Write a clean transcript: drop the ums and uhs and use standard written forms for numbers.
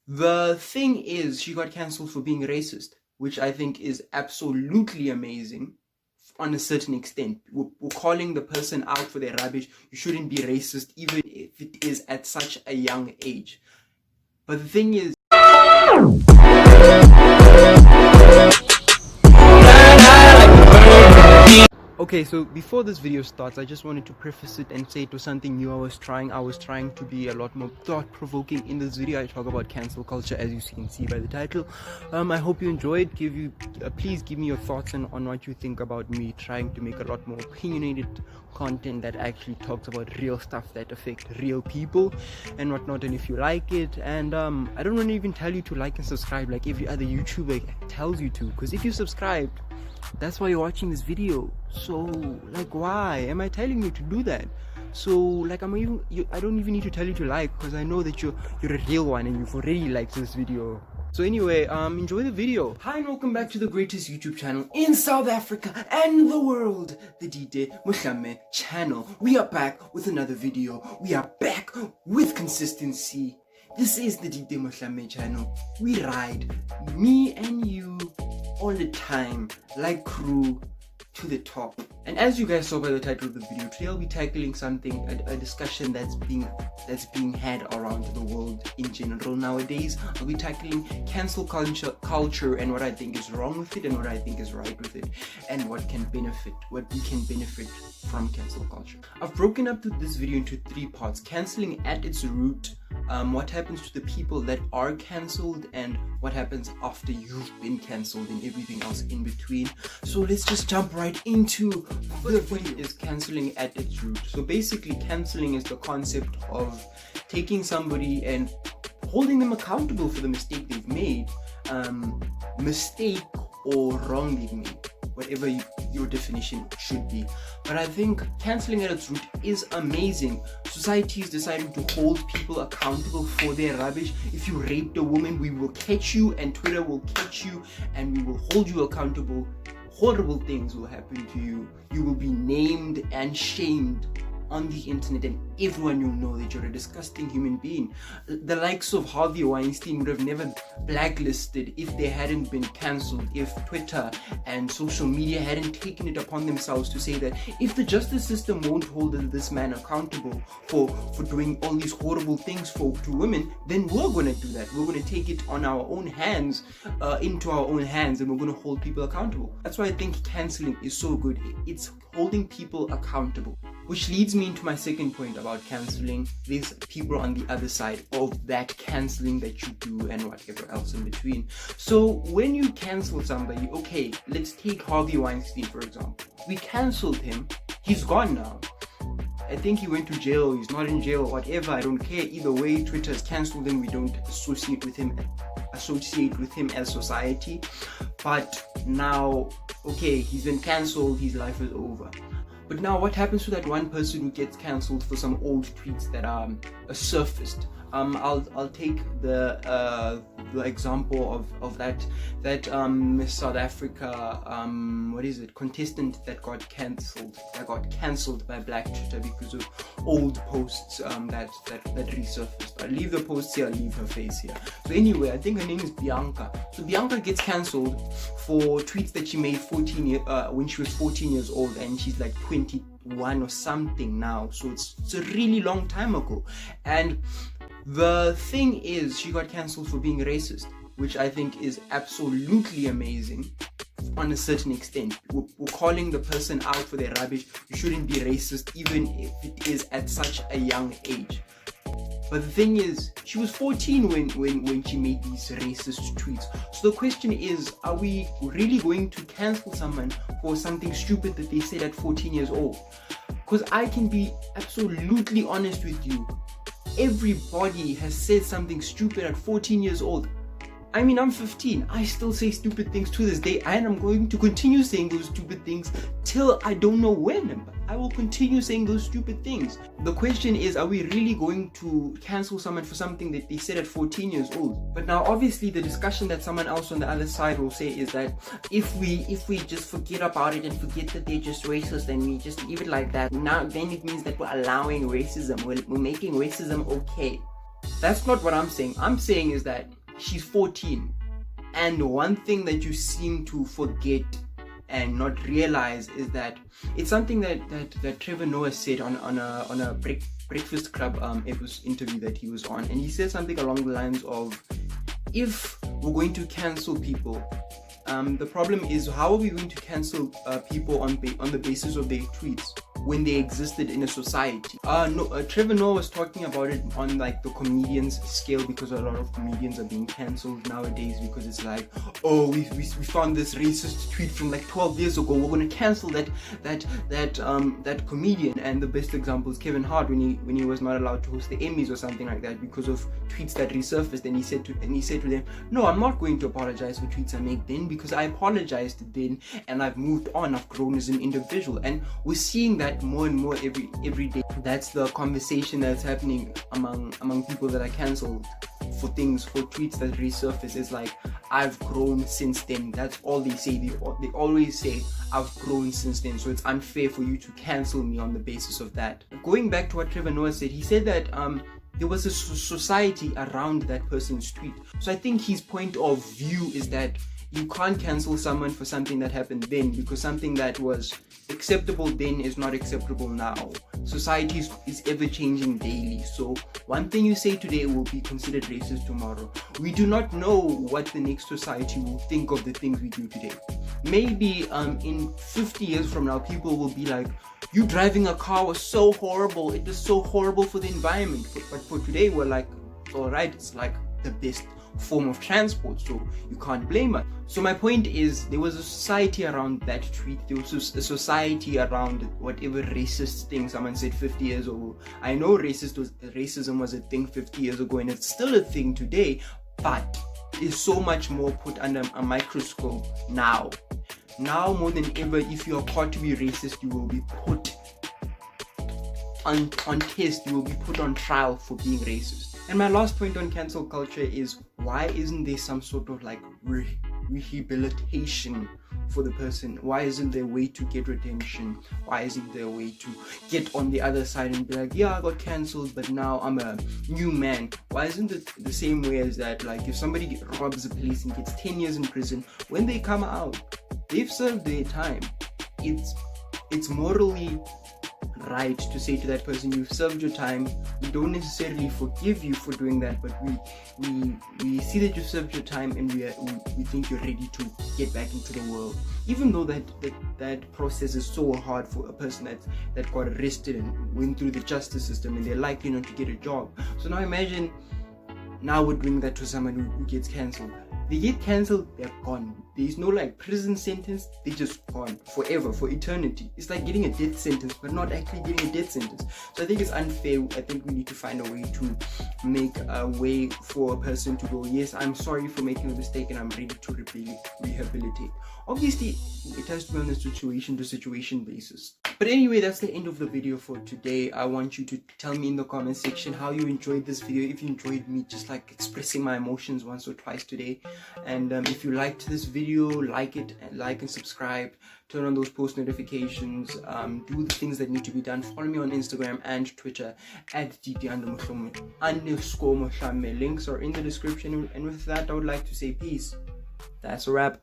The thing is, she got cancelled for being racist, which I think is absolutely amazing on a certain extent. We're calling the person out for their rubbish. You shouldn't be racist, even if it is at such a young age. But the thing is, okay, so before this video starts, I just wanted to preface it and say it was something new I was trying to be a lot more thought-provoking in this video. I talk about cancel culture, as you can see by the title. I hope you enjoyed. Please give me your thoughts on what you think about me trying to make a lot more opinionated content that actually talks about real stuff that affect real people and whatnot, and if you like it. And I don't want to even tell you to like and subscribe like every other YouTuber tells you to, because if you subscribed, that's why you're watching this video. So like, why am I telling you to do that? So like, I don't even need to tell you to like, because I know that you're a real one and you've already liked this video. So anyway, enjoy the video. Hi and welcome back to the greatest YouTube channel in South Africa and the world, the Dide Mohlame channel. We are back with another video. We are back with consistency. This is the Dide Mohlame channel. We ride, me and you, all the time, like crew, to the top. And as you guys saw by the title of the video, today I'll be tackling something, a discussion that's being had around the world in general nowadays. I'll be tackling cancel culture and what I think is wrong with it and what I think is right with it, and what we can benefit from cancel culture. I've broken up this video into 3 parts: cancelling at its root, what happens to the people that are cancelled, and what happens after you've been cancelled, and everything else in between. So let's just jump right into the video. Is cancelling at its root. So basically, cancelling is the concept of taking somebody and holding them accountable for the mistake they've made, mistake or wrong they've made, whatever your definition should be. But I think cancelling at its root is amazing. Society is deciding to hold people accountable for their rubbish. If you raped a woman, we will catch you, and Twitter will catch you, and we will hold you accountable. Horrible things will happen to you. You will be named and shamed on the internet, and everyone will know that you're a disgusting human being. The likes of Harvey Weinstein would have never blacklisted if they hadn't been cancelled, if Twitter and social media hadn't taken it upon themselves to say that if the justice system won't hold this man accountable for doing all these horrible things to women, then we're going to do that. We're going to take it on our own hands, into our own hands, and we're going to hold people accountable. That's why I think cancelling is so good. It's holding people accountable. Which leads me into my second point about cancelling. There's people on the other side of that cancelling that you do and whatever else in between. So when you cancel somebody, okay, let's take Harvey Weinstein for example. We cancelled him. He's gone now. I think he went to jail, he's not in jail, whatever, I don't care. Either way, Twitter has cancelled him. We don't associate with him as society. But now, okay, he's been cancelled, his life is over. But now what happens to that one person who gets cancelled for some old tweets that are surfaced? I'll take the example of that Miss South Africa contestant that got cancelled by Black Twitter because of old posts that resurfaced. I'll leave the posts here, I'll leave her face here. So anyway, I think her name is Bianca. So Bianca gets cancelled for tweets that she made when she was 14 years old, and she's like 21 or something now. So it's a really long time ago. And the thing is, she got cancelled for being racist, which I think is absolutely amazing on a certain extent. We're calling the person out for their rubbish. You shouldn't be racist, even if it is at such a young age. But the thing is, she was 14 when she made these racist tweets. So the question is, are we really going to cancel someone for something stupid that they said at 14 years old? Because I can be absolutely honest with you. Everybody has said something stupid at 14 years old. I mean, I'm 15. I still say stupid things to this day, and I'm going to continue saying those stupid things till I don't know when, but I will continue saying those stupid things. The question is, are we really going to cancel someone for something that they said at 14 years old? But now, obviously, the discussion that someone else on the other side will say is that if we just forget about it and forget that they're just racist and we just leave it like that, now then it means that we're allowing racism. We're making racism okay. That's not what I'm saying. I'm saying is that she's 14, and one thing that you seem to forget and not realize is that it's something that Trevor Noah said on a Breakfast Club interview that he was on, and he said something along the lines of, if we're going to cancel people, the problem is, how are we going to cancel people on the basis of their tweets when they existed in a society? Trevor Noah was talking about it on like the comedians scale, because a lot of comedians are being cancelled nowadays because it's like, oh, we found this racist tweet from like 12 years ago, we're going to cancel that comedian. And the best example is Kevin Hart, when he was not allowed to host the Emmys or something like that because of tweets that resurfaced, and he said to them, no, I'm not going to apologize for tweets I made then, because I apologized then and I've moved on, I've grown as an individual. And we're seeing that more and more every day. That's the conversation that's happening among people that are cancelled for tweets that resurface. Is like, I've grown since then. That's all they say. They always say, I've grown since then, so it's unfair for you to cancel me on the basis of that. Going back to what Trevor Noah said, he said that there was a society around that person's tweet. So I think his point of view is that you can't cancel someone for something that happened then, because something that was acceptable then is not acceptable now. Society is ever changing daily, so one thing you say today will be considered racist tomorrow. We do not know what the next society will think of the things we do today. Maybe in 50 years from now, people will be like, you driving a car was so horrible, it was so horrible for the environment. But for today, we're like, alright, it's like the best form of transport, so you can't blame us. So my point is, there was a society around that tweet. There was a society around whatever racist thing someone said 50 years ago. I know racism was a thing 50 years ago, and it's still a thing today, but it's so much more put under a microscope now. Now more than ever, if you are caught to be racist, you will be put on test, you will be put on trial for being racist. And my last point on cancel culture is, why isn't there some sort of like rehabilitation for the person? Why isn't there a way to get redemption? Why isn't there a way to get on the other side and be like, yeah, I got cancelled, but now I'm a new man? Why isn't it the same way as that? Like, if somebody robs the police and gets 10 years in prison, when they come out, they've served their time. It's morally right to say to that person, you've served your time. We don't necessarily forgive you for doing that, but we see that you've served your time, and we think you're ready to get back into the world. Even though that process is so hard for a person that got arrested and went through the justice system, and they're likely not to get a job. So now imagine, now we're doing that to someone who gets cancelled. They get cancelled, they're gone. There's no like prison sentence, they're just gone forever, for eternity. It's like getting a death sentence, but not actually getting a death sentence. So I think it's unfair. I think we need to find a way to make a way for a person to go, yes, I'm sorry for making a mistake and I'm ready to rehabilitate. Obviously, it has to be on a situation-to-situation basis. But anyway, that's the end of the video for today. I want you to tell me in the comment section how you enjoyed this video. If you enjoyed me just like expressing my emotions once or twice today. And if you liked this video, like and subscribe. Turn on those post notifications. Do the things that need to be done. Follow me on Instagram and Twitter at @dt_mohlame. Links are in the description. And with that, I would like to say peace. That's a wrap.